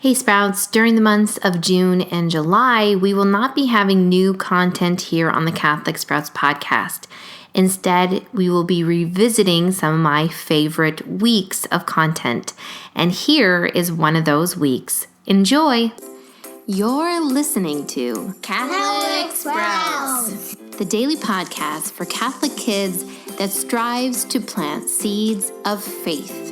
Hey Sprouts, during the months of June and July, we will not be having new content here on the Catholic Sprouts podcast. Instead, we will be revisiting some of my favorite weeks of content. And here is one of those weeks. Enjoy! You're listening to Catholic Sprouts, the daily podcast for Catholic kids that strives to plant seeds of faith.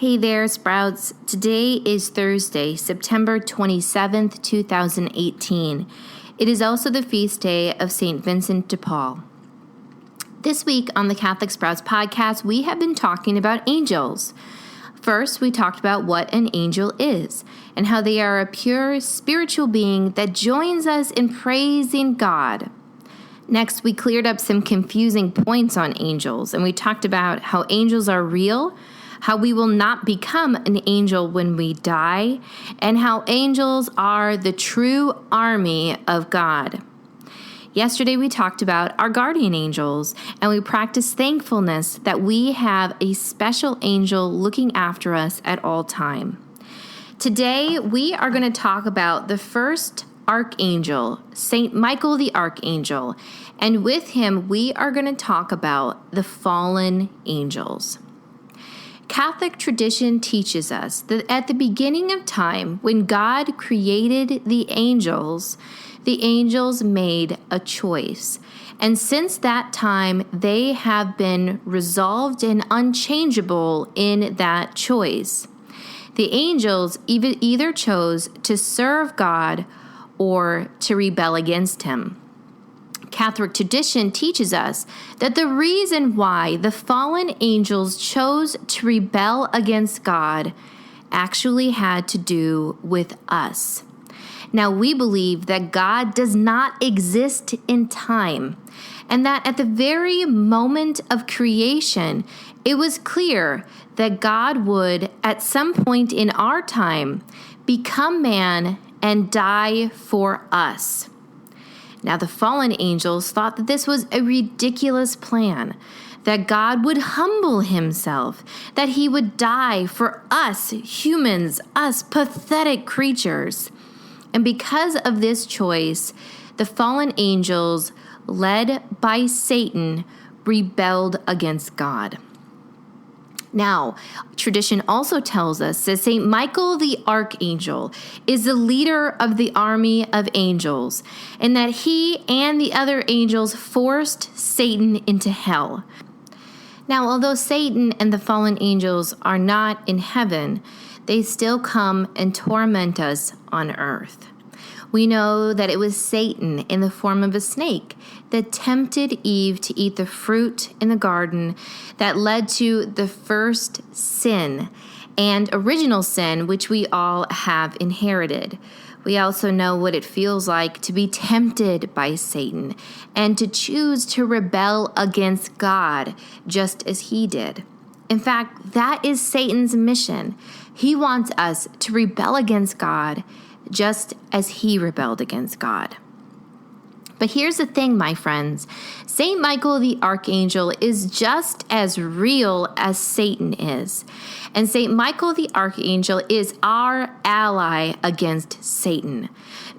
Hey there, Sprouts. Today is Thursday, September 27th, 2018. It is also the feast day of St. Vincent de Paul. This week on the Catholic Sprouts podcast, we have been talking about angels. First, we talked about what an angel is and how they are a pure spiritual being that joins us in praising God. Next, we cleared up some confusing points on angels, and we talked about how angels are real, how we will not become an angel when we die, and how angels are the true army of God. Yesterday, we talked about our guardian angels, and we practiced thankfulness that we have a special angel looking after us at all time. Today, we are going to talk about the first archangel, Saint Michael the Archangel, and with him, we are going to talk about the fallen angels. Catholic tradition teaches us that at the beginning of time, when God created the angels made a choice. And since that time, they have been resolved and unchangeable in that choice. The angels either chose to serve God or to rebel against him. Catholic tradition teaches us that the reason why the fallen angels chose to rebel against God actually had to do with us. Now, we believe that God does not exist in time, and that at the very moment of creation, it was clear that God would, at some point in our time, become man and die for us. Now, the fallen angels thought that this was a ridiculous plan, that God would humble himself, that he would die for us humans, us pathetic creatures. And because of this choice, the fallen angels, led by Satan, rebelled against God. Now, tradition also tells us that St. Michael the Archangel is the leader of the army of angels, and that he and the other angels forced Satan into hell. Now, although Satan and the fallen angels are not in heaven, they still come and torment us on earth. We know that it was Satan in the form of a snake that tempted Eve to eat the fruit in the garden that led to the first sin and original sin, which we all have inherited. We also know what it feels like to be tempted by Satan and to choose to rebel against God just as he did. In fact, that is Satan's mission. He wants us to rebel against God just as he rebelled against God. But here's the thing, my friends. Saint Michael the Archangel is just as real as Satan is. And Saint Michael the Archangel is our ally against Satan.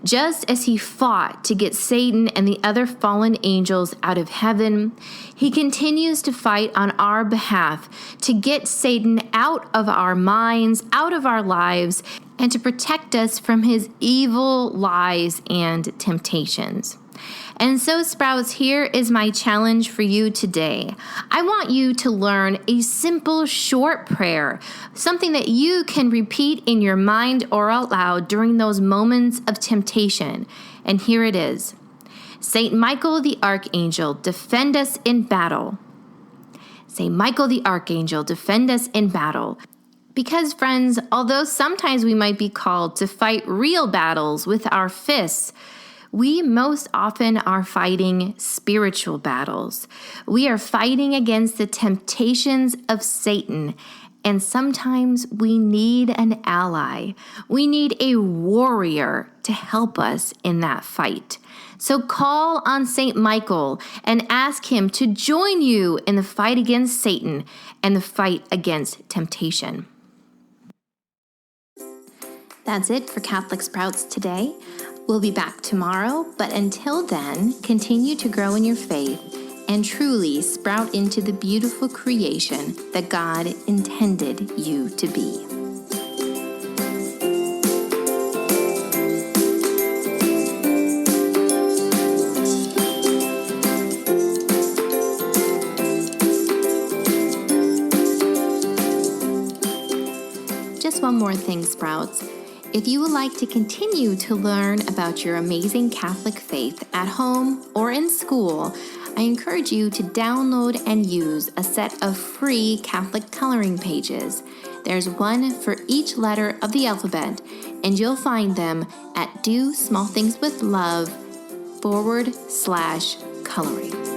Just as he fought to get Satan and the other fallen angels out of heaven, he continues to fight on our behalf to get Satan out of our minds, out of our lives, and to protect us from his evil lies and temptations. And so, Sprouts, here is my challenge for you today. I want you to learn a simple, short prayer, something that you can repeat in your mind or out loud during those moments of temptation. And here it is. Saint Michael the Archangel, defend us in battle. Saint Michael the Archangel, defend us in battle. Because, friends, although sometimes we might be called to fight real battles with our fists, we most often are fighting spiritual battles. We are fighting against the temptations of Satan, and sometimes we need an ally. We need a warrior to help us in that fight. So call on St. Michael and ask him to join you in the fight against Satan and the fight against temptation. That's it for Catholic Sprouts today. We'll be back tomorrow, but until then, continue to grow in your faith and truly sprout into the beautiful creation that God intended you to be. Just one more thing, Sprouts. If you would like to continue to learn about your amazing Catholic faith at home or in school, I encourage you to download and use a set of free Catholic coloring pages. There's one for each letter of the alphabet, and you'll find them at DoSmallThingsWithLove /coloring.